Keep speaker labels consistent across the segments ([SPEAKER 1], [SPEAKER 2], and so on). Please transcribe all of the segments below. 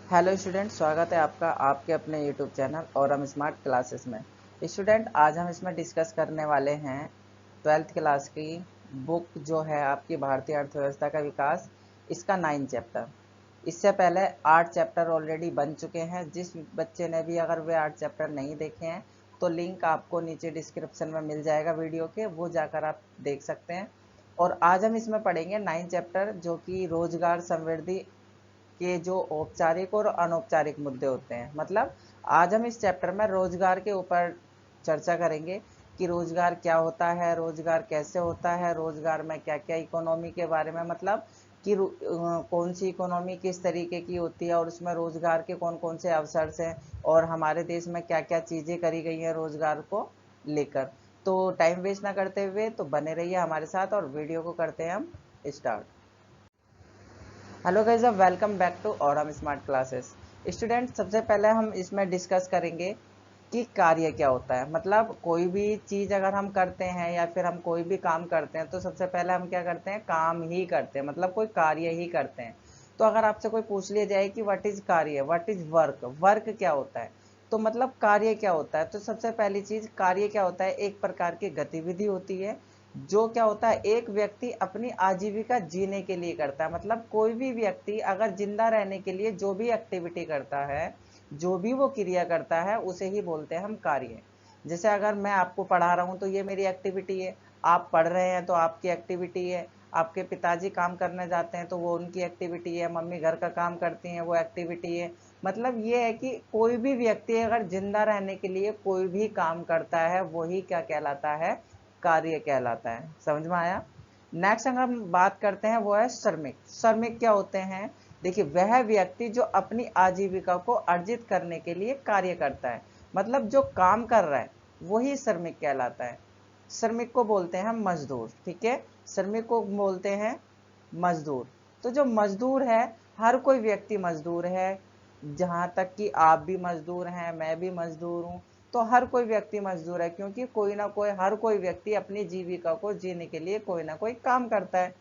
[SPEAKER 1] Hello student, स्वागत है आपका आपके अपने यूट्यूब चैनल और हम स्मार्ट क्लासेस में। स्टूडेंट, आज हम इसमें डिस्कस करने वाले हैं 12th क्लास की बुक जो है आपकी भारतीय अर्थव्यवस्था का विकास, इसका 9 चैप्टर। इससे पहले 8 चैप्टर ऑलरेडी बन चुके हैं। जिस बच्चे ने भी अगर वे 8 चैप्टर नहीं देखे हैं तो लिंक आपको नीचे डिस्क्रिप्शन में मिल जाएगा वीडियो के, वो जाकर आप देख सकते हैं। और आज हम इसमें पढ़ेंगे 9 चैप्टर जो कि रोजगार समृद्धि के जो औपचारिक और अनौपचारिक मुद्दे होते हैं। मतलब आज हम इस चैप्टर में रोजगार के ऊपर चर्चा करेंगे कि रोजगार क्या होता है, रोजगार कैसे होता है, रोजगार में क्या क्या इकोनॉमी के बारे में, मतलब कि कौन सी इकोनॉमी किस तरीके की होती है और उसमें रोजगार के कौन कौन से अवसर हैं और हमारे देश में क्या क्या चीज़ें करी गई हैं रोजगार को लेकर। तो टाइम वेस्ट ना करते हुए तो बने रहिए हमारे साथ और वीडियो को करते हैं हम start. Hello guys, welcome back to और हम स्मार्ट क्लासेस। स्टूडेंट, सबसे पहले हम इसमें डिस्कस करेंगे कि कार्य क्या होता है। मतलब कोई भी चीज़ अगर हम करते हैं या फिर हम कोई भी काम करते हैं तो सबसे पहले हम क्या करते हैं, काम ही करते हैं, मतलब कोई कार्य ही करते हैं। तो अगर आपसे कोई पूछ लिया जाए कि व्हाट इज कार्य, व्हाट इज वर्क, वर्क क्या होता है, तो मतलब कार्य क्या होता है, तो सबसे पहली चीज कार्य क्या होता है, एक प्रकार की गतिविधि होती है जो क्या होता है एक व्यक्ति अपनी आजीविका जीने के लिए करता है। मतलब कोई भी व्यक्ति अगर जिंदा रहने के लिए जो भी एक्टिविटी करता है, जो भी वो क्रिया करता है, उसे ही बोलते हैं हम कार्य। जैसे अगर मैं आपको पढ़ा रहा हूँ तो ये मेरी एक्टिविटी है, आप पढ़ रहे हैं तो आपकी एक्टिविटी है, आपके पिताजी काम करने जाते हैं तो वो उनकी एक्टिविटी है, मम्मी घर का काम करती हैं वो एक्टिविटी है। मतलब ये है कि कोई भी व्यक्ति अगर जिंदा रहने के लिए कोई भी काम करता है वही क्या कहलाता है, कार्य कहलाता है। समझ में आया। नेक्स्ट अगर हम बात करते हैं वो है श्रमिक। श्रमिक क्या होते हैं, देखिए वह व्यक्ति जो अपनी आजीविका को अर्जित करने के लिए कार्य करता है, मतलब जो काम कर रहा है वही श्रमिक कहलाता है। श्रमिक को बोलते हैं हम मजदूर, ठीक है, श्रमिक को बोलते हैं मजदूर। तो जो मजदूर है, हर कोई व्यक्ति मजदूर है, जहां तक कि आप भी मजदूर हैं, मैं भी मजदूर हूं। तो हर कोई व्यक्ति मजदूर है क्योंकि कोई ना कोई, हर कोई व्यक्ति अपनी जीविका को जीने के लिए कोई ना कोई काम करता है।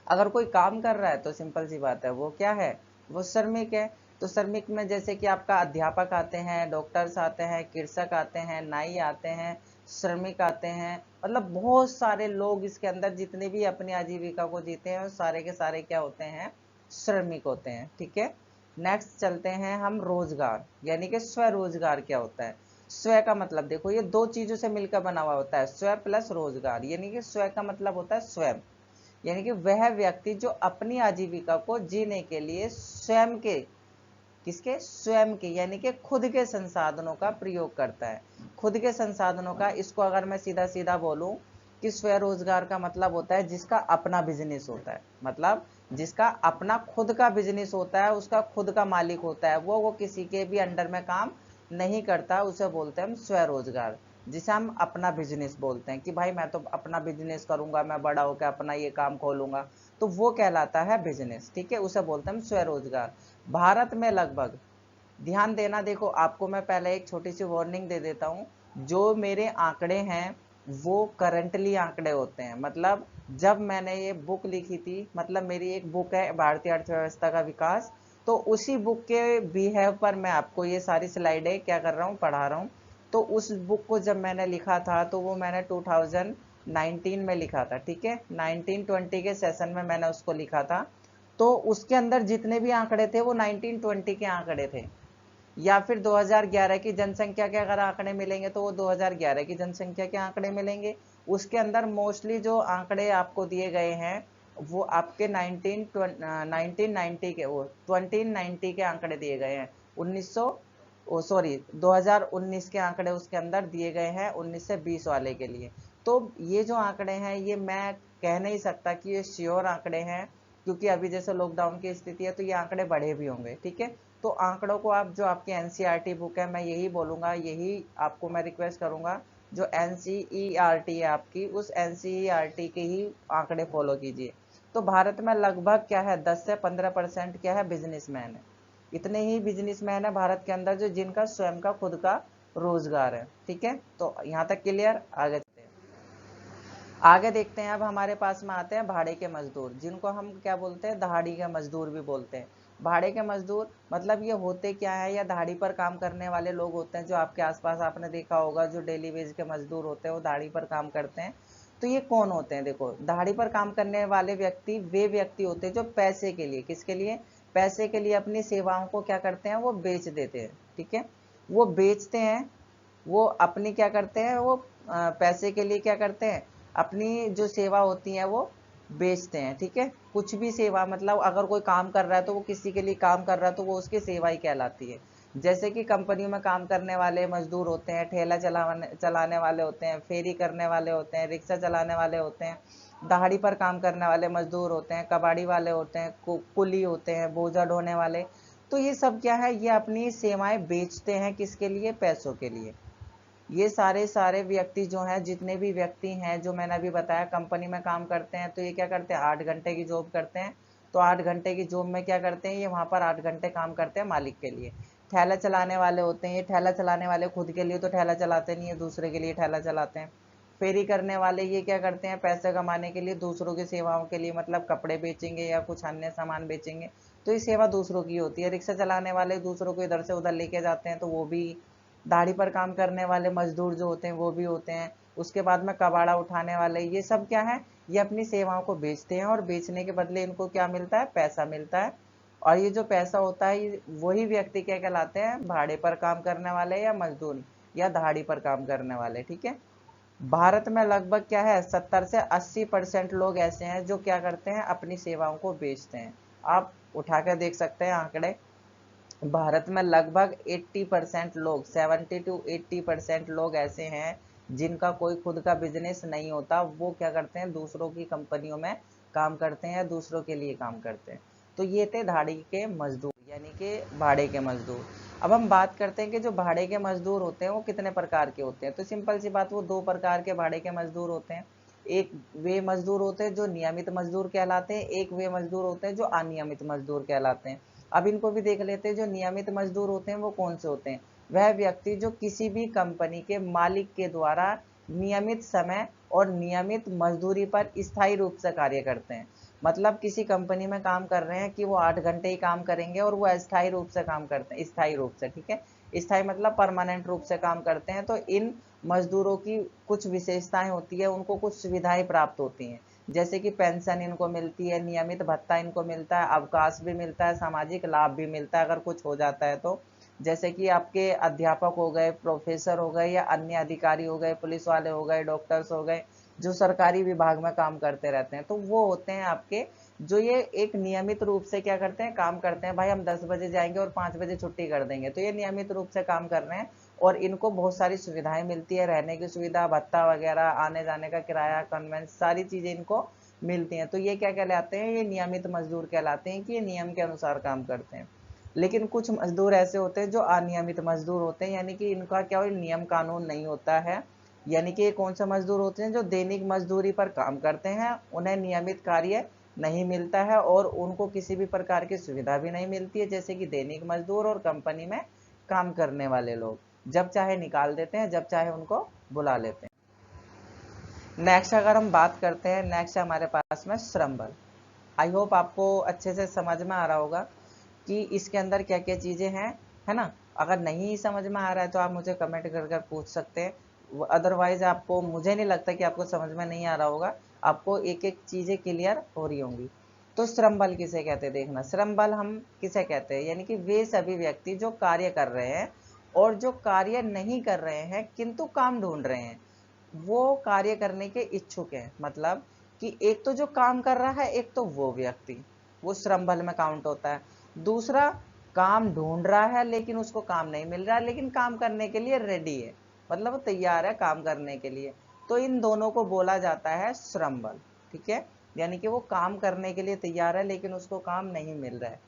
[SPEAKER 1] अगर कोई काम कर रहा है तो सिंपल सी बात है वो क्या है, वो श्रमिक है। तो श्रमिक में जैसे कि आपका अध्यापक आते हैं, डॉक्टर्स आते हैं, कृषक आते हैं, नाई आते हैं, श्रमिक आते हैं, मतलब बहुत सारे लोग इसके अंदर जितने भी अपनी आजीविका को जीते हैं सारे के सारे क्या होते हैं, श्रमिक होते हैं। ठीक है। नेक्स्ट चलते हैं हम रोजगार, यानी कि स्वरोजगार क्या होता है। स्व का मतलब देखो ये दो चीजों से मिलकर बना हुआ होता है, स्व प्लस रोजगार। यानी कि स्व का मतलब होता है स्वयं, यानी कि वह व्यक्ति जो अपनी आजीविका को जीने के लिए स्वयं के, किसके, स्वयं के, यानी कि खुद के संसाधनों का प्रयोग करता है। खुद के संसाधनों का, इसको अगर मैं सीधा सीधा बोलूं कि स्वरोजगार का मतलब होता है जिसका अपना बिजनेस होता है। मतलब जिसका अपना खुद का बिजनेस होता है, उसका खुद का मालिक होता है, वो किसी के भी अंडर में काम नहीं करता, उसे बोलते हैं हम स्वरोजगार। जिसे हम अपना बिजनेस बोलते हैं कि भाई मैं तो अपना बिजनेस करूंगा, मैं बड़ा होकर अपना ये काम खोलूंगा, तो वो कहलाता है बिजनेस। ठीक है, उसे बोलते हैं हम स्वरोजगार। भारत में लगभग, ध्यान देना, देखो आपको मैं पहले एक छोटी सी वार्निंग दे देता हूँ, जो मेरे आंकड़े हैं वो करंटली आंकड़े होते हैं। मतलब जब मैंने ये बुक लिखी थी, मतलब मेरी एक बुक है भारतीय अर्थव्यवस्था का विकास, तो उसी बुक के बिहेव पर मैं आपको ये सारी स्लाइडें क्या कर रहा हूँ, पढ़ा रहा हूँ। तो उस बुक को जब मैंने लिखा था तो वो मैंने 2019 में लिखा था, ठीक है, 1920 के सेशन में मैंने उसको लिखा था। तो उसके अंदर जितने भी आंकड़े थे वो 1920 के आंकड़े थे, या फिर 2011 की जनसंख्या के अगर आंकड़े मिलेंगे तो वो 2011 की जनसंख्या के आंकड़े मिलेंगे। उसके अंदर मोस्टली जो आंकड़े आपको दिए गए हैं वो आपके 1990 के, वो 2090 के आंकड़े दिए गए हैं। 1900, ओ सॉरी, 2019 के आंकड़े उसके अंदर दिए गए हैं 19 से 20 वाले के लिए। तो ये जो आंकड़े हैं ये मैं कह नहीं सकता कि ये श्योर आंकड़े हैं, क्योंकि अभी जैसे लॉकडाउन की स्थिति है तो ये आंकड़े बढ़े भी होंगे। ठीक है, तो आंकड़ों को आप, जो आपकी एनसीईआरटी बुक है, मैं यही बोलूंगा, यही आपको मैं रिक्वेस्ट करूंगा, जो एनसीईआरटी है आपकी, उस एनसीईआरटी के ही आंकड़े फॉलो कीजिए। तो भारत में लगभग क्या है, 10 से 15% क्या है, बिजनेसमैन है। इतने ही बिजनेसमैन है भारत के अंदर जो जिनका स्वयं का खुद का रोजगार है। ठीक है, तो यहाँ तक क्लियर। आगे चलते हैं, आगे देखते हैं। अब हमारे पास में आते हैं भाड़े के मजदूर, जिनको हम क्या बोलते हैं, दहाड़ी के मजदूर भी बोलते हैं। भाड़े के मजदूर मतलब ये होते क्या है, या दिहाड़ी पर काम करने वाले लोग होते हैं जो आपके आसपास आपने देखा होगा, जो डेली वेज के मजदूर होते हैं वो दिहाड़ी पर काम करते हैं। तो ये कौन होते हैं? देखो, दिहाड़ी पर काम करने वाले व्यक्ति वे व्यक्ति होते हैं जो पैसे के लिए, किसके लिए? पैसे के लिए अपनी सेवाओं को क्या करते हैं, वो बेच देते हैं। ठीक है, वो बेचते हैं, वो अपनी क्या करते हैं, वो पैसे के लिए क्या करते हैं, अपनी जो सेवा होती है वो बेचते हैं। ठीक है, कुछ भी सेवा, मतलब अगर कोई काम कर रहा है तो वो किसी के लिए काम कर रहा है तो वो उसकी सेवा ही कहलाती है। जैसे कि कंपनियों में काम करने वाले मजदूर होते हैं, ठेला चलाने वाले होते हैं, फेरी करने वाले होते हैं, रिक्शा चलाने वाले होते हैं, दिहाड़ी पर काम करने वाले मजदूर होते हैं, कबाड़ी वाले होते हैं, कुली होते हैं, बोझा ढोने वाले। तो ये सब क्या है, ये अपनी सेवाएं बेचते हैं, किसके लिए? पैसों के लिए। ये सारे सारे व्यक्ति जो हैं, जितने भी व्यक्ति हैं जो मैंने अभी बताया, कंपनी में काम करते हैं तो ये क्या करते हैं, 8 घंटे की जॉब करते हैं। तो 8 घंटे की जॉब में क्या करते हैं, ये वहां पर 8 घंटे काम करते हैं मालिक के लिए। ठेला चलाने वाले होते हैं, ये ठेला चलाने वाले खुद के लिए तो ठेला चलाते नहीं है, दूसरे के लिए ठेला चलाते हैं। फेरी करने वाले ये क्या करते हैं, पैसे कमाने के लिए, दूसरों की सेवाओं के लिए, मतलब कपड़े बेचेंगे या कुछ अन्य सामान बेचेंगे, तो ये सेवा दूसरों की होती है। रिक्शा चलाने वाले दूसरों को इधर से उधर लेके जाते हैं, तो वो भी। दाढ़ी पर काम करने वाले मजदूर जो होते हैं वो भी होते हैं। उसके बाद में कबाड़ा उठाने वाले, ये सब क्या है, ये अपनी सेवाओं को बेचते हैं और बेचने के बदले इनको क्या मिलता है, पैसा मिलता है। और ये जो पैसा होता है वही व्यक्ति क्या कहलाते हैं, भाड़े पर काम करने वाले या मजदूर या दिहाड़ी पर काम करने वाले। ठीक है, भारत में लगभग क्या है, 70 से 80% लोग ऐसे हैं जो क्या करते हैं, अपनी सेवाओं को बेचते हैं। आप उठा कर देख सकते हैं आंकड़े, भारत में लगभग 80% लोग, 70 to 80% लोग ऐसे हैं जिनका कोई खुद का बिजनेस नहीं होता। वो क्या करते हैं, दूसरों की कंपनियों में काम करते हैं, दूसरों के लिए काम करते हैं। तो ये थे दिहाड़ी के मजदूर, यानी कि भाड़े के मजदूर। अब हम बात करते हैं कि जो भाड़े के मजदूर होते हैं वो कितने प्रकार के होते हैं। तो सिंपल सी बात, वो 2 प्रकार के भाड़े के मजदूर होते हैं। एक वे मजदूर होते हैं जो नियमित मजदूर कहलाते हैं, एक वे मजदूर होते हैं जो अनियमित मजदूर कहलाते हैं। अब इनको भी देख लेते हैं। जो नियमित मजदूर होते हैं वो कौन से होते हैं? वह व्यक्ति जो किसी भी कंपनी के मालिक के द्वारा नियमित समय और नियमित मजदूरी पर स्थायी रूप से कार्य करते हैं। मतलब किसी कंपनी में काम कर रहे हैं कि वो 8 घंटे ही काम करेंगे और वो अस्थायी रूप से काम करते हैं, स्थायी रूप से। ठीक है, स्थायी मतलब परमानेंट रूप से काम करते हैं। तो इन मजदूरों की कुछ विशेषताएं होती है, उनको कुछ सुविधाएं प्राप्त होती हैं। जैसे कि पेंशन इनको मिलती है, नियमित भत्ता इनको मिलता है, अवकाश भी मिलता है, सामाजिक लाभ भी मिलता है अगर कुछ हो जाता है तो। जैसे कि आपके अध्यापक हो गए, प्रोफेसर हो गए, या अन्य अधिकारी हो गए, पुलिस वाले हो गए, डॉक्टर्स हो गए, जो सरकारी विभाग में काम करते रहते हैं, तो वो होते हैं आपके, जो ये एक नियमित रूप से क्या करते हैं, काम करते हैं। भाई हम 10 बजे जाएंगे और 5 बजे छुट्टी कर देंगे, तो ये नियमित रूप से काम कर रहे हैं। और इनको बहुत सारी सुविधाएं मिलती है, रहने की सुविधा, भत्ता वगैरह, आने जाने का किराया, कन्वेंस, सारी चीजें इनको मिलती हैं। तो ये क्या कहलाते हैं, ये नियमित मजदूर कहलाते हैं कि ये नियम के अनुसार काम करते हैं। लेकिन कुछ मजदूर ऐसे होते हैं जो अनियमित मजदूर होते हैं, यानी कि इनका क्या हो, नियम कानून नहीं होता है। यानी कि ये कौन से मजदूर होते हैं, जो दैनिक मजदूरी पर काम करते हैं, उन्हें नियमित कार्य नहीं मिलता है और उनको किसी भी प्रकार की सुविधा भी नहीं मिलती है। जैसे कि दैनिक मजदूर और कंपनी में काम करने वाले लोग जब चाहे निकाल देते हैं, जब चाहे उनको बुला लेते हैं। नेक्स्ट अगर हम बात करते हैं, नेक्स्ट हमारे पास में श्रम बल। आई होप आपको अच्छे से समझ में आ रहा होगा कि इसके अंदर क्या क्या चीजें हैं, है ना। अगर नहीं समझ में आ रहा है तो आप मुझे कमेंट कर कर पूछ सकते हैं, अदरवाइज आपको, मुझे नहीं लगता कि आपको समझ में नहीं आ रहा होगा, आपको एक एक चीजें क्लियर हो रही होंगी। तो श्रम बल किसे कहते हैं, देखना, श्रम बल हम किसे कहते हैं, यानी कि वे सभी व्यक्ति जो कार्य कर रहे हैं और जो कार्य नहीं कर रहे हैं किंतु काम ढूंढ रहे हैं, वो कार्य करने के इच्छुक है। मतलब कि एक तो जो काम कर रहा है, एक तो वो व्यक्ति, वो श्रम बल में काउंट होता है। दूसरा, काम ढूंढ रहा है लेकिन उसको काम नहीं मिल रहा है, लेकिन काम करने के लिए रेडी है, मतलब वो तैयार है काम करने के लिए। तो इन दोनों को बोला जाता है श्रम बल। ठीक है, यानी कि वो काम करने के लिए तैयार है लेकिन उसको काम नहीं मिल रहा है।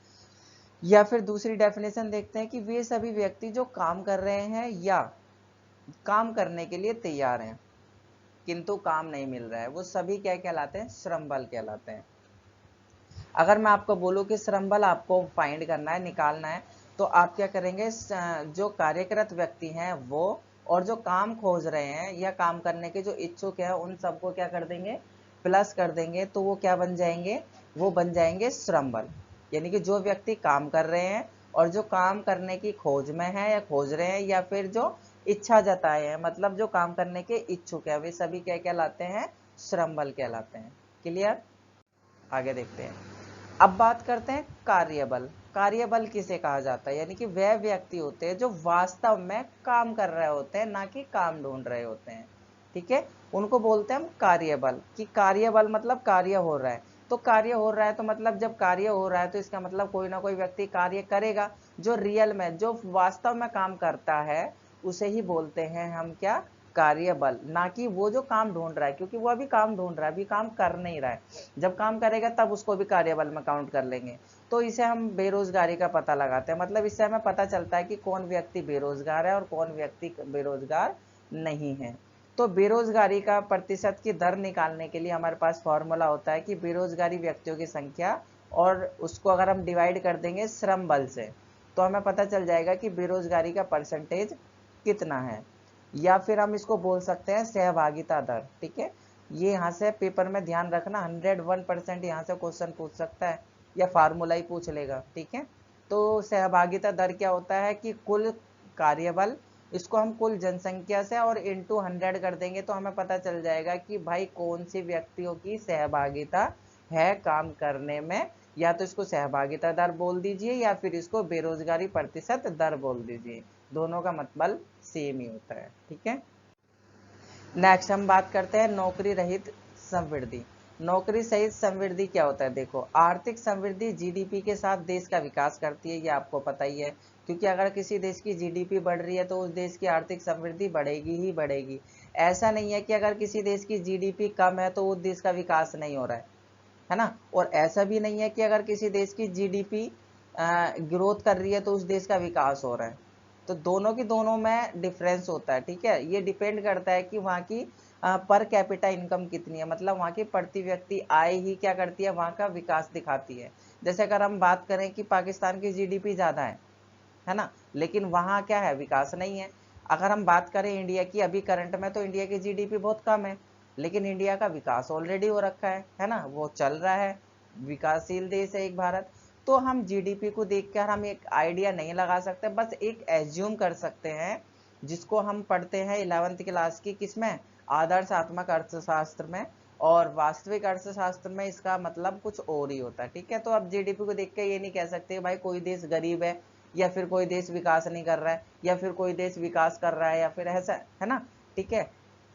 [SPEAKER 1] या फिर दूसरी डेफिनेशन देखते हैं कि वे सभी व्यक्ति जो काम कर रहे हैं या काम करने के लिए तैयार हैं किंतु काम नहीं मिल रहा है, वो सभी क्या कहलाते हैं, श्रम बल कहलाते हैं। अगर मैं आपको बोलूं कि श्रम बल आपको फाइंड करना है, निकालना है, तो आप क्या करेंगे, जो कार्यरत व्यक्ति हैं वो, और जो काम खोज रहे हैं या काम करने के जो इच्छुक है, उन सबको क्या कर देंगे, प्लस कर देंगे, तो वो क्या बन जाएंगे, वो बन जाएंगे श्रम बल। यानी कि जो व्यक्ति काम कर रहे हैं और जो काम करने की खोज में है या खोज रहे हैं या फिर जो इच्छा जताए हैं, मतलब जो काम करने के इच्छुक है, वे सभी क्या कहलाते हैं? श्रम बल कहलाते हैं। क्लियर? आगे देखते हैं। अब बात करते हैं कार्यबल। कार्यबल किसे कहा जाता है? यानी कि वह व्यक्ति होते हैं जो वास्तव में काम कर रहे होते हैं, ना कि काम ढूंढ रहे होते हैं। ठीक है, उनको बोलते हैं हम कार्यबल। कि कार्यबल मतलब कार्य हो रहा है। तो कार्य हो रहा है तो मतलब जब कार्य हो रहा है तो इसका मतलब कोई ना कोई व्यक्ति कार्य करेगा। जो रियल में, जो वास्तव में काम करता है, उसे ही बोलते हैं हम क्या? कार्यबल। ना कि वो जो काम ढूंढ रहा है, क्योंकि वो अभी काम ढूंढ रहा है, अभी काम कर नहीं रहा है। जब काम करेगा तब उसको भी कार्यबल में काउंट कर लेंगे। तो इसे हम बेरोजगारी का पता लगाते हैं। मतलब इससे हमें पता चलता है कि कौन व्यक्ति बेरोजगार है और कौन व्यक्ति बेरोजगार नहीं है। तो बेरोजगारी का प्रतिशत की दर निकालने के लिए हमारे पास फॉर्मूला होता है कि बेरोजगारी व्यक्तियों की संख्या, और उसको अगर हम डिवाइड कर देंगे श्रम बल से, तो हमें पता चल जाएगा कि बेरोजगारी का परसेंटेज कितना है। या फिर हम इसको बोल सकते हैं सहभागिता दर। ठीक है, ये यहाँ से पेपर में ध्यान रखना, 101% यहाँ से क्वेश्चन पूछ सकता है या फार्मूला ही पूछ लेगा। ठीक है, तो सहभागिता दर क्या होता है कि कुल कार्यबल, इसको हम कुल जनसंख्या से और इंटू 100 कर देंगे तो हमें पता चल जाएगा कि भाई कौन सी व्यक्तियों की सहभागिता है काम करने में। या तो इसको सहभागिता दर बोल दीजिए या फिर इसको बेरोजगारी प्रतिशत दर बोल दीजिए, दोनों का मतलब सेम ही होता है। ठीक है, नेक्स्ट हम बात करते हैं नौकरी रहित समृद्धि। नौकरी सहित समृद्धि क्या होता है? देखो, आर्थिक समृद्धि जीडीपी के साथ देश का विकास करती है, ये आपको पता ही है। क्योंकि अगर किसी देश की जीडीपी बढ़ रही है तो उस देश की आर्थिक समृद्धि बढ़ेगी ही बढ़ेगी। ऐसा नहीं है कि अगर किसी देश की जीडीपी कम है तो उस देश का विकास नहीं हो रहा है ना। और ऐसा भी नहीं है कि अगर किसी देश की जीडीपी ग्रोथ कर रही है तो उस देश का विकास हो रहा है। तो दोनों की दोनों में डिफरेंस होता है। ठीक है, ये डिपेंड करता है कि वहाँ की पर कैपिटा इनकम कितनी है, मतलब वहाँ की प्रति व्यक्ति आय ही क्या करती है? वहाँ का विकास दिखाती है। जैसे अगर हम बात करें कि पाकिस्तान की जीडीपी ज़्यादा है ना, लेकिन वहाँ क्या है? विकास नहीं है। अगर हम बात करें इंडिया की, अभी करंट में तो इंडिया की जीडीपी बहुत कम है, लेकिन इंडिया का विकास ऑलरेडी हो रखा है ना, वो चल रहा है, विकासशील देश है एक भारत। तो हम जीडीपी को देखकर हम एक आइडिया नहीं लगा सकते, बस एक एज्यूम कर सकते हैं, जिसको हम पढ़ते हैं 11वीं क्लास की किसमें? आदर्शात्मक अर्थशास्त्र में। और वास्तविक अर्थशास्त्र में इसका मतलब कुछ और ही होता है। ठीक है, तो अब जीडीपी को देख के ये नहीं कह सकते भाई कोई देश गरीब है या फिर कोई देश विकास नहीं कर रहा है या फिर कोई देश विकास कर रहा है या फिर ऐसा है ना। ठीक है,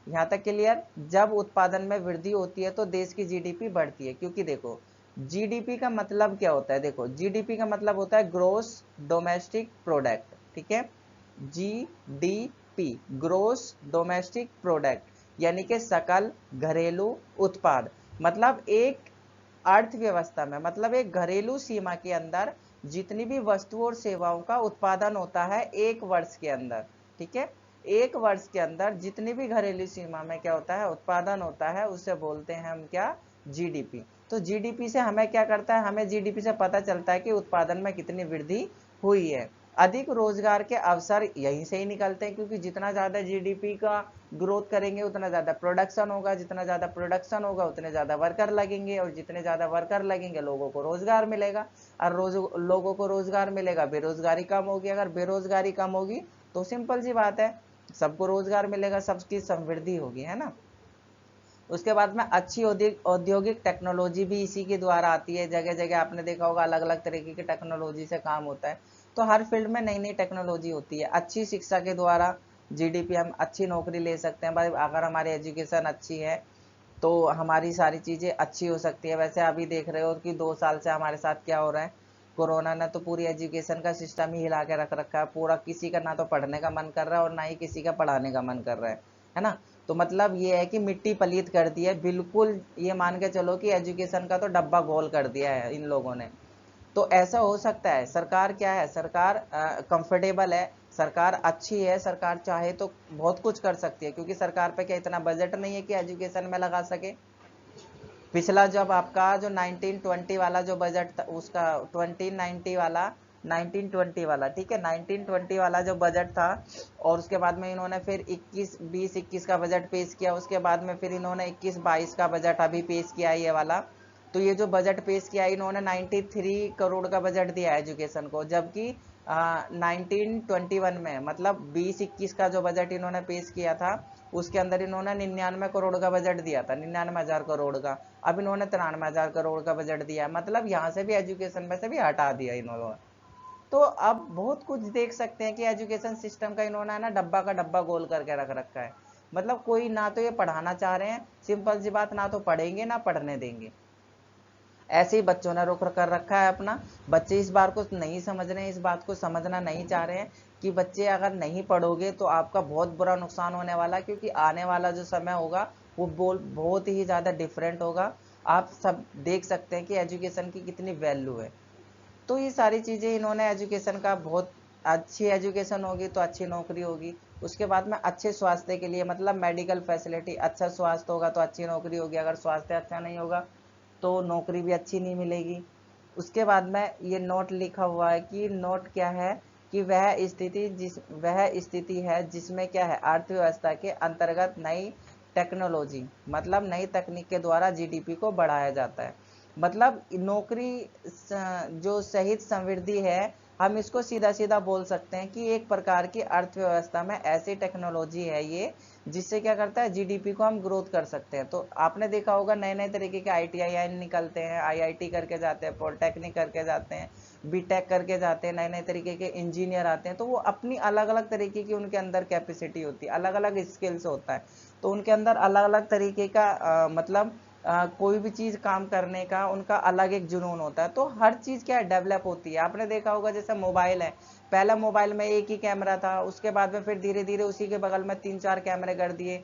[SPEAKER 1] यहाँ तक क्लियर? जब उत्पादन में वृद्धि होती है तो देश की जीडीपी बढ़ती है। क्योंकि देखो, जीडीपी का मतलब क्या होता है? देखो, जीडीपी का मतलब होता है ग्रोस डोमेस्टिक प्रोडक्ट। ठीक है, जीडीपी ग्रोस डोमेस्टिक प्रोडक्ट यानी कि सकल घरेलू उत्पाद। मतलब एक अर्थव्यवस्था में, मतलब एक घरेलू सीमा के अंदर जितनी भी वस्तुओं और सेवाओं का उत्पादन होता है एक वर्ष के अंदर। ठीक है, एक वर्ष के अंदर जितनी भी घरेलू सीमा में क्या होता है? उत्पादन होता है, उसे बोलते हैं हम क्या? जीडीपी। तो जीडीपी से हमें क्या करता है? हमें जीडीपी से पता चलता है कि उत्पादन में कितनी वृद्धि हुई है। अधिक रोजगार के अवसर यहीं से ही निकलते हैं, क्योंकि जितना ज्यादा जीडीपी का ग्रोथ करेंगे उतना ज्यादा प्रोडक्शन होगा, जितना ज्यादा प्रोडक्शन होगा उतने ज्यादा वर्कर लगेंगे, और जितने ज्यादा वर्कर लगेंगे लोगों को रोजगार मिलेगा, और लोगों को रोजगार मिलेगा, बेरोजगारी कम होगी। अगर बेरोजगारी कम होगी तो सिंपल सी बात है, सबको रोजगार मिलेगा, सबकी समृद्धि होगी, है ना। उसके बाद में अच्छी औद्योगिक टेक्नोलॉजी भी इसी के द्वारा आती है। जगह जगह आपने देखा होगा अलग अलग तरीके की टेक्नोलॉजी से काम होता है। तो हर फील्ड में नई नई टेक्नोलॉजी होती है। अच्छी शिक्षा के द्वारा जीडीपी, हम अच्छी नौकरी ले सकते हैं भाई। अगर हमारी एजुकेशन अच्छी है तो हमारी सारी चीज़ें अच्छी हो सकती है। वैसे अभी देख रहे हो कि 2 साल से हमारे साथ क्या हो रहा है? कोरोना ने तो पूरी एजुकेशन का सिस्टम ही हिला के रख रखा है पूरा। किसी का ना तो पढ़ने का मन कर रहा है और ना ही किसी का पढ़ाने का मन कर रहा है ना। तो मतलब ये है कि मिट्टी पलीत कर दी है बिल्कुल। ये मान के चलो कि एजुकेशन का तो डब्बा गोल कर दिया है इन लोगों ने। तो ऐसा हो सकता है, सरकार क्या है? सरकार कंफर्टेबल है, सरकार अच्छी है, सरकार चाहे तो बहुत कुछ कर सकती है, क्योंकि सरकार पे क्या इतना बजट नहीं है कि एजुकेशन में लगा सके। पिछला जब आपका जो 1920 वाला जो बजट था, उसका 2090 वाला, 1920 वाला, ठीक है, 1920 वाला जो बजट था, और उसके बाद में इन्होंने फिर 20-21 का बजट पेश किया। उसके बाद में फिर इन्होंने 21-22 का बजट अभी पेश किया ये वाला। तो ये जो बजट पेश किया इन्होंने 93 करोड़ का बजट दिया है एजुकेशन को, जबकि 1921 में मतलब 20-21 का जो बजट इन्होंने पेश किया था उसके अंदर इन्होंने 99 करोड़ का बजट दिया था, 99,000 करोड़ का। अब इन्होंने 93,000 करोड़ का बजट दिया, मतलब यहाँ से भी एजुकेशन में से भी हटा दिया इन्होंने। तो अब बहुत कुछ देख सकते हैं कि एजुकेशन सिस्टम का इन्होंने ना डब्बा का डब्बा गोल करके रख रखा है। मतलब कोई ना तो ये पढ़ाना चाह रहे हैं, सिंपल सी बात, ना तो पढ़ेंगे ना पढ़ने देंगे। ऐसे ही बच्चों ने रुख कर रखा है अपना। बच्चे इस बार को नहीं समझ रहे हैं, इस बात को समझना नहीं चाह रहे हैं कि बच्चे अगर नहीं पढ़ोगे तो आपका बहुत बुरा नुकसान होने वाला है, क्योंकि आने वाला जो समय होगा वो बहुत ही ज़्यादा डिफरेंट होगा। आप सब देख सकते हैं कि एजुकेशन की कितनी वैल्यू है। तो ये सारी चीज़ें इन्होंने एजुकेशन का, बहुत अच्छी एजुकेशन होगी तो अच्छी नौकरी होगी, उसके बाद में अच्छे स्वास्थ्य के लिए मतलब मेडिकल फैसिलिटी, अच्छा स्वास्थ्य होगा तो अच्छी नौकरी होगी, अगर स्वास्थ्य अच्छा नहीं होगा तो नौकरी भी अच्छी नहीं मिलेगी। उसके बाद में ये नोट लिखा हुआ है कि नोट क्या है कि वह स्थिति है जिसमें क्या है, अर्थव्यवस्था के अंतर्गत नई टेक्नोलॉजी मतलब नई तकनीक के द्वारा जीडीपी को बढ़ाया जाता है। मतलब नौकरी जो सहित समृद्धि है, हम इसको सीधा सीधा बोल सकते हैं कि एक प्रकार की अर्थव्यवस्था में ऐसी टेक्नोलॉजी है ये, जिससे क्या करता है, जीडीपी को हम ग्रोथ कर सकते हैं। तो आपने देखा होगा नए नए तरीके के आईटीआई निकलते हैं, आईआईटी करके जाते हैं, पॉलिटेक्निक करके जाते हैं, बीटेक करके जाते हैं, नए नए तरीके के इंजीनियर आते हैं। तो वो अपनी अलग अलग तरीके की उनके अंदर कैपेसिटी होती है, अलग अलग स्किल्स होता है, तो उनके अंदर अलग अलग तरीके का मतलब कोई भी चीज़ काम करने का उनका अलग एक जुनून होता है। तो हर चीज़ क्या है, डेवलप होती है। आपने देखा होगा जैसे मोबाइल है, पहला मोबाइल में एक ही कैमरा था, उसके बाद में फिर धीरे धीरे उसी के बगल में 3-4 कैमरे कर दिए।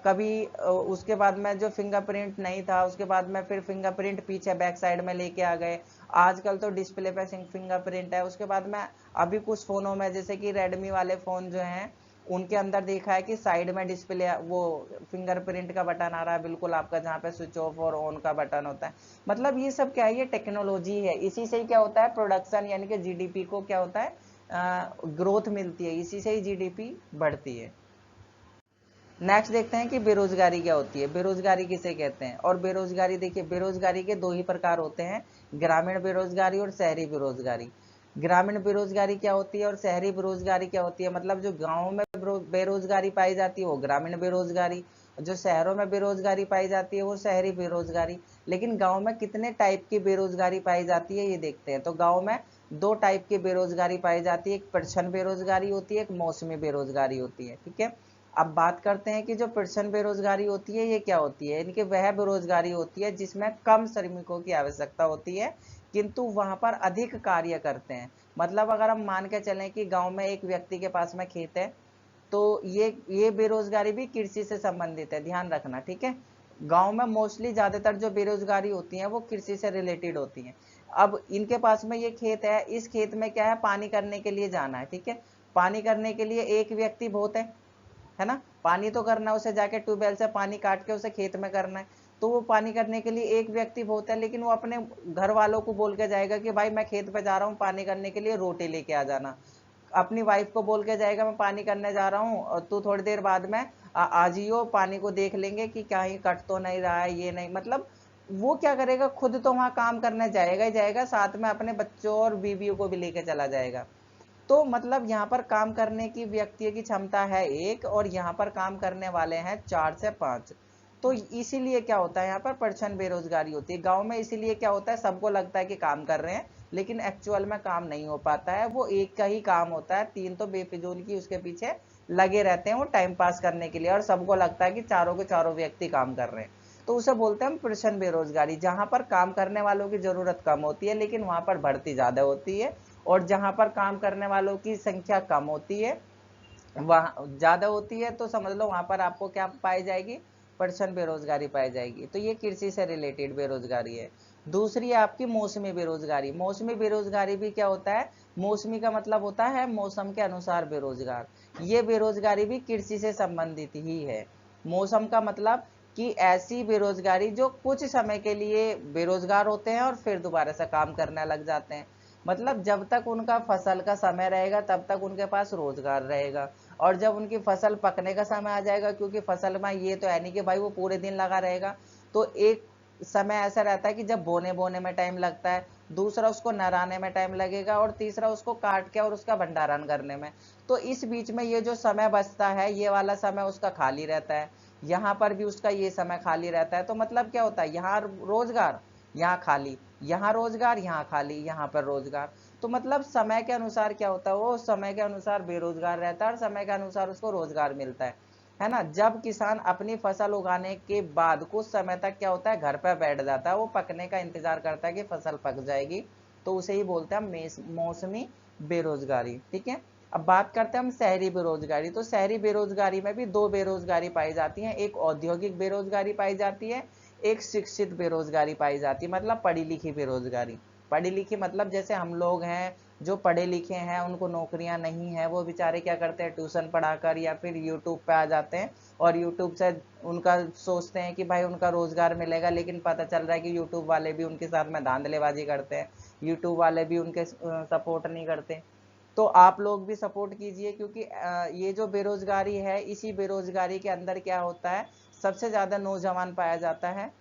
[SPEAKER 1] कभी उसके बाद में जो फिंगरप्रिंट नहीं था, उसके बाद में फिर फिंगरप्रिंट पीछे बैक साइड में लेके आ गए। आजकल तो डिस्प्ले पे फिंगरप्रिंट है। उसके बाद में अभी कुछ फ़ोनों में, जैसे कि रेडमी वाले फ़ोन जो हैं, उनके अंदर देखा है कि साइड में डिस्प्ले वो फिंगरप्रिंट का बटन आ रहा है, बिल्कुल आपका, जहाँ पे स्विच ऑफ और ऑन का बटन होता है। मतलब ये सब क्या है, ये टेक्नोलॉजी है। इसी से ही क्या होता है, प्रोडक्शन यानी कि जीडीपी को क्या होता है, ग्रोथ मिलती है, इसी से ही जीडीपी बढ़ती है। नेक्स्ट देखते हैं कि बेरोजगारी क्या होती है, बेरोजगारी किसे कहते हैं। और बेरोजगारी, देखिए बेरोजगारी के दो ही प्रकार होते हैं, ग्रामीण बेरोजगारी और शहरी बेरोजगारी। ग्रामीण बेरोजगारी क्या होती है और शहरी बेरोजगारी क्या होती है, मतलब जो गाँव में बेरोजगारी पाई जाती है वो ग्रामीण बेरोजगारी, जो शहरों में बेरोजगारी पाई जाती है वो शहरी बेरोजगारी। लेकिन गाँव में कितने टाइप की बेरोजगारी पाई जाती है ये देखते हैं। तो गाँव में दो टाइप की बेरोजगारी पाई जाती है, एक प्रच्छन्न बेरोजगारी होती है, एक मौसमी बेरोजगारी होती है। ठीक है, अब बात करते हैं कि जो प्रच्छन्न बेरोजगारी होती है ये क्या होती है। इनकी वह बेरोजगारी होती है जिसमें कम श्रमिकों की आवश्यकता होती है, किंतु वहां पर अधिक कार्य करते हैं। मतलब अगर हम मान के चलें कि गांव में एक व्यक्ति के पास में खेत है, तो ये बेरोजगारी भी कृषि से संबंधित है, ध्यान रखना। ठीक है, गांव में मोस्टली ज्यादातर जो बेरोजगारी होती है वो कृषि से रिलेटेड होती है। अब इनके पास में ये खेत है, इस खेत में क्या है, पानी करने के लिए जाना है। ठीक है, पानी करने के लिए एक व्यक्ति बहुत है ना, पानी तो करना है, उसे जाके ट्यूबवेल से पानी काट के उसे खेत में करना है। तो वो पानी करने के लिए एक व्यक्ति बहुत है, लेकिन वो अपने घर वालों को बोल के जाएगा कि भाई मैं खेत पे जा रहा हूँ पानी करने के लिए, रोटी लेके आ जाना। अपनी वाइफ को बोल के जाएगा मैं पानी करने जा रहा हूँ और तू थोड़ी देर बाद में आ जियो, पानी को देख लेंगे कि कहीं कट तो नहीं रहा है, ये नहीं। मतलब वो क्या करेगा, खुद तो वहां काम करने जाएगा ही जाएगा, साथ में अपने बच्चों और बीवियों को भी लेके चला जाएगा। तो मतलब यहाँ पर काम करने की व्यक्ति की क्षमता है एक, और यहाँ पर काम करने वाले हैं 4 से 5। तो इसीलिए क्या होता है, यहाँ पर प्रच्छन्न बेरोजगारी होती है गांव में। इसीलिए क्या होता है, सबको लगता है कि काम कर रहे हैं, लेकिन एक्चुअल में काम नहीं हो पाता है। वो एक का ही काम होता है, 3 तो बेफिजूल की उसके पीछे लगे रहते हैं वो टाइम पास करने के लिए, और सबको लगता है कि चारों के चारों व्यक्ति काम कर रहे हैं। तो उसे बोलते हैं हम प्रच्छन्न बेरोजगारी, जहां पर काम करने वालों की जरूरत कम होती है लेकिन वहां पर बढ़ती ज्यादा होती है, और जहां पर काम करने वालों की संख्या कम होती है, वहां ज्यादा होती है, तो समझ लो वहां पर आपको क्या पाई जाएगी, प्रच्छन्न बेरोजगारी पाई जाएगी। तो ये कृषि से रिलेटेड बेरोजगारी है। दूसरी है आपकी मौसमी बेरोजगारी। मौसमी बेरोजगारी भी क्या होता है, मौसमी का मतलब होता है मौसम के अनुसार बेरोजगार। ये बेरोजगारी भी कृषि से संबंधित ही है। मौसम का मतलब कि ऐसी बेरोजगारी जो कुछ समय के लिए बेरोजगार होते हैं और फिर दोबारा से काम करने लग जाते हैं। मतलब जब तक उनका फसल का समय रहेगा तब तक उनके पास रोजगार रहेगा, और जब उनकी फसल पकने का समय आ जाएगा, क्योंकि फसल में ये तो है नहीं कि भाई वो पूरे दिन लगा रहेगा, तो एक समय ऐसा रहता है कि जब बोने बोने में टाइम लगता है, दूसरा उसको नराने में टाइम लगेगा, और तीसरा उसको काट के और उसका भंडारण करने में। तो इस बीच में ये जो समय बचता है, ये वाला समय उसका खाली रहता है। यहाँ पर भी उसका ये समय खाली रहता है। तो मतलब क्या होता है, यहाँ रोजगार, यहाँ खाली, यहाँ रोजगार, यहाँ खाली, यहाँ पर रोजगार। तो मतलब समय के अनुसार क्या होता है, वो समय के अनुसार बेरोजगार रहता है और समय के अनुसार उसको रोजगार मिलता है ना। जब किसान अपनी फसल उगाने के बाद कुछ समय तक क्या होता है, घर पर बैठ जाता है, वो पकने का इंतजार करता है कि फसल पक जाएगी। तो उसे ही बोलते हैं मौसमी बेरोजगारी। ठीक है, अब बात करते हैं हम शहरी बेरोजगारी। तो शहरी बेरोजगारी में भी दो बेरोजगारी पाई जाती है, एक औद्योगिक बेरोजगारी पाई जाती है, एक शिक्षित बेरोजगारी पाई जाती है, मतलब पढ़ी लिखी बेरोजगारी। पढ़ी लिखी मतलब जैसे हम लोग हैं जो पढ़े लिखे हैं, उनको नौकरियां नहीं है, वो बेचारे क्या करते हैं, ट्यूशन पढ़ाकर या फिर यूट्यूब पे आ जाते हैं और यूट्यूब से उनका सोचते हैं कि भाई उनका रोजगार मिलेगा, लेकिन पता चल रहा है कि यूट्यूब वाले भी उनके साथ में धांधलेबाजी करते हैं, यूट्यूब वाले भी उनके सपोर्ट नहीं करते। तो आप लोग भी सपोर्ट कीजिए, क्योंकि ये जो बेरोजगारी है, इसी बेरोजगारी के अंदर क्या होता है, सबसे ज्यादा नौजवान पाया जाता है।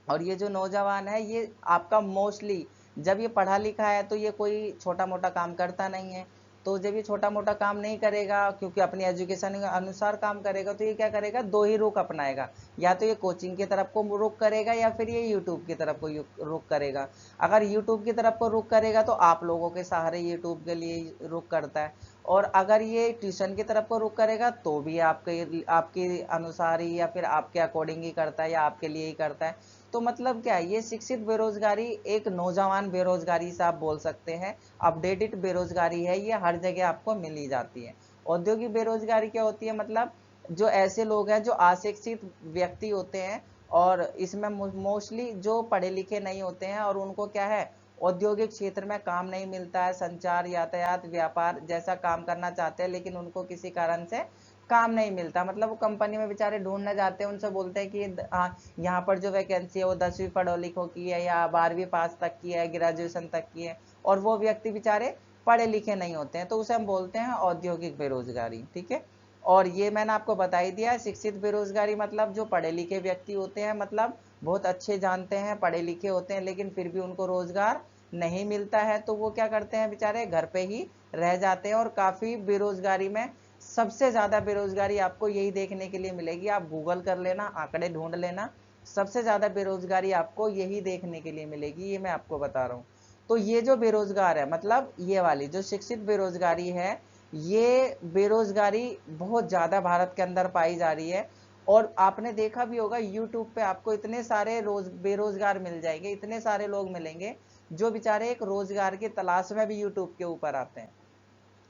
[SPEAKER 1] और ये जो नौजवान है, ये आपका मोस्टली जब ये पढ़ा लिखा है तो ये कोई छोटा मोटा काम करता नहीं है। तो जब ये छोटा मोटा काम नहीं करेगा, क्योंकि अपनी एजुकेशन के अनुसार काम करेगा, तो ये क्या करेगा, दो ही रुख अपनाएगा, या तो ये कोचिंग की तरफ को रुख करेगा या फिर ये यूट्यूब की तरफ को रुख करेगा। अगर यूट्यूब की तरफ को रुख करेगा तो आप लोगों के सहारे यूट्यूब के लिए रुख करता है, और अगर ये ट्यूशन की तरफ को रुख करेगा तो भी आपके अनुसार ही या फिर आपके अकॉर्डिंग ही करता है या आपके लिए ही करता है। तो मतलब क्या है, ये शिक्षित बेरोजगारी एक नौजवान बेरोजगारी से आप बोल सकते हैं, अपडेटेड बेरोजगारी है, ये हर जगह आपको मिल ही जाती है। औद्योगिक बेरोजगारी क्या होती है, मतलब जो ऐसे लोग हैं जो अशिक्षित व्यक्ति होते हैं, और इसमें मोस्टली जो पढ़े लिखे नहीं होते हैं, और उनको क्या है, औद्योगिक क्षेत्र में काम नहीं मिलता है, संचार यातायात व्यापार जैसा काम करना चाहते हैं, लेकिन उनको किसी कारण से काम नहीं मिलता। मतलब वो कंपनी में बेचारे ढूंढने जाते हैं, उनसे बोलते हैं कि यहाँ पर जो वैकेंसी है वो 10वीं पढ़ो लिखो की है या 12वीं पास तक की है, ग्रेजुएशन तक की है, और वो व्यक्ति बेचारे पढ़े लिखे नहीं होते हैं, तो उसे हम बोलते हैं औद्योगिक बेरोजगारी। ठीक है, और ये मैंने आपको बता ही दिया। शिक्षित बेरोजगारी मतलब जो पढ़े लिखे व्यक्ति होते हैं, मतलब बहुत अच्छे जानते हैं, पढ़े लिखे होते हैं, लेकिन फिर भी उनको रोजगार नहीं मिलता है, तो वो क्या करते हैं, बेचारे घर पे ही रह जाते हैं। और काफी बेरोजगारी में सबसे ज्यादा बेरोजगारी आपको यही देखने के लिए मिलेगी, आप गूगल कर लेना, आंकड़े ढूंढ लेना, सबसे ज्यादा बेरोजगारी आपको यही देखने के लिए मिलेगी, ये मैं आपको बता रहा हूँ। तो ये जो बेरोजगार है, मतलब ये वाली जो शिक्षित बेरोजगारी है, ये बेरोजगारी बहुत ज्यादा भारत के अंदर पाई जा रही है। और आपने देखा भी होगा यूट्यूब पे आपको इतने सारे बेरोजगार मिल जाएंगे, इतने सारे लोग मिलेंगे जो बेचारे एक रोजगार की तलाश में भी यूट्यूब के ऊपर आते हैं।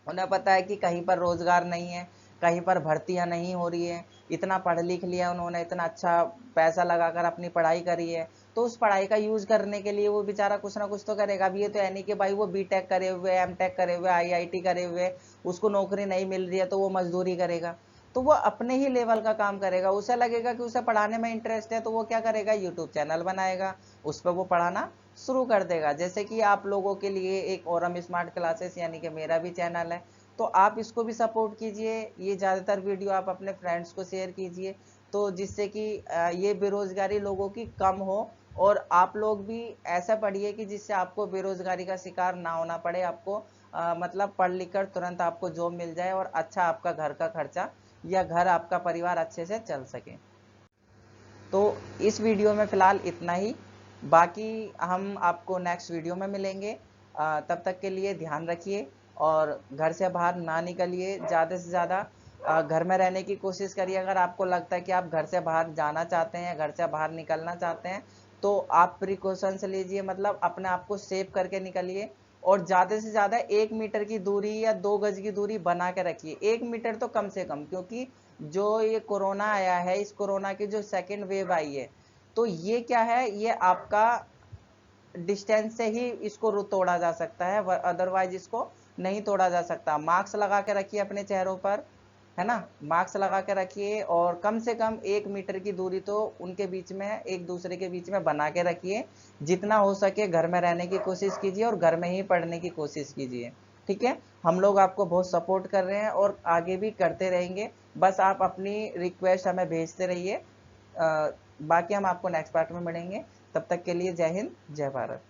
[SPEAKER 1] उन्हें पता है कि कहीं पर रोजगार नहीं है, कहीं पर भर्तियां नहीं हो रही है, इतना पढ़ लिख लिया उन्होंने, इतना अच्छा पैसा लगाकर अपनी पढ़ाई करी है, तो उस पढ़ाई का यूज करने के लिए वो बेचारा कुछ ना कुछ तो करेगा। अब ये तो है नहीं कि भाई वो बीटेक करे हुए, एमटेक करे हुए, आईआईटी करे हुए, उसको नौकरी नहीं मिल रही है तो वो मजदूरी करेगा। तो वो अपने ही लेवल का काम करेगा, उसे लगेगा कि उसे पढ़ाने में इंटरेस्ट है, तो वो क्या करेगा, यूट्यूब चैनल बनाएगा, उस पर वो पढ़ाना शुरू कर देगा। जैसे कि आप लोगों के लिए एक औरम स्मार्ट क्लासेस यानी कि मेरा भी चैनल है, तो आप इसको भी सपोर्ट कीजिए, ये ज़्यादातर वीडियो आप अपने फ्रेंड्स को शेयर कीजिए, तो जिससे कि ये बेरोजगारी लोगों की कम हो, और आप लोग भी ऐसा पढ़िए कि जिससे आपको बेरोजगारी का शिकार ना होना पड़े, आपको मतलब पढ़ लिख कर तुरंत आपको जॉब मिल जाए और अच्छा आपका घर का खर्चा या घर आपका परिवार अच्छे से चल सके। तो इस वीडियो में फिलहाल इतना ही, बाकी हम आपको नेक्स्ट वीडियो में मिलेंगे। तब तक के लिए ध्यान रखिए और घर से बाहर ना निकलिए, ज़्यादा से ज़्यादा घर में रहने की कोशिश करिए। अगर आपको लगता है कि आप घर से बाहर जाना चाहते हैं, घर से बाहर निकलना चाहते हैं, तो आप प्रिकॉशंस लीजिए, मतलब अपने आप को सेव करके निकलिए। और ज़्यादा से ज़्यादा 1 मीटर की दूरी या 2 गज की दूरी बना के रखिए, 1 मीटर तो कम से कम, क्योंकि जो ये कोरोना आया है, इस कोरोना की जो सेकेंड वेव आई है, तो ये क्या है, ये आपका डिस्टेंस से ही इसको तोड़ा जा सकता है, अदरवाइज इसको नहीं तोड़ा जा सकता। मास्क लगा के रखिए अपने चेहरों पर, है ना, मास्क लगा के रखिए, और कम से कम 1 मीटर की दूरी तो उनके बीच में, एक दूसरे के बीच में बना के रखिए। जितना हो सके घर में रहने की कोशिश कीजिए और घर में ही पढ़ने की कोशिश कीजिए। ठीक है, हम लोग आपको बहुत सपोर्ट कर रहे हैं और आगे भी करते रहेंगे, बस आप अपनी रिक्वेस्ट हमें भेजते रहिए। बाकी हम आपको नेक्स्ट पार्ट में मिलेंगे। तब तक के लिए जय हिंद, जय भारत।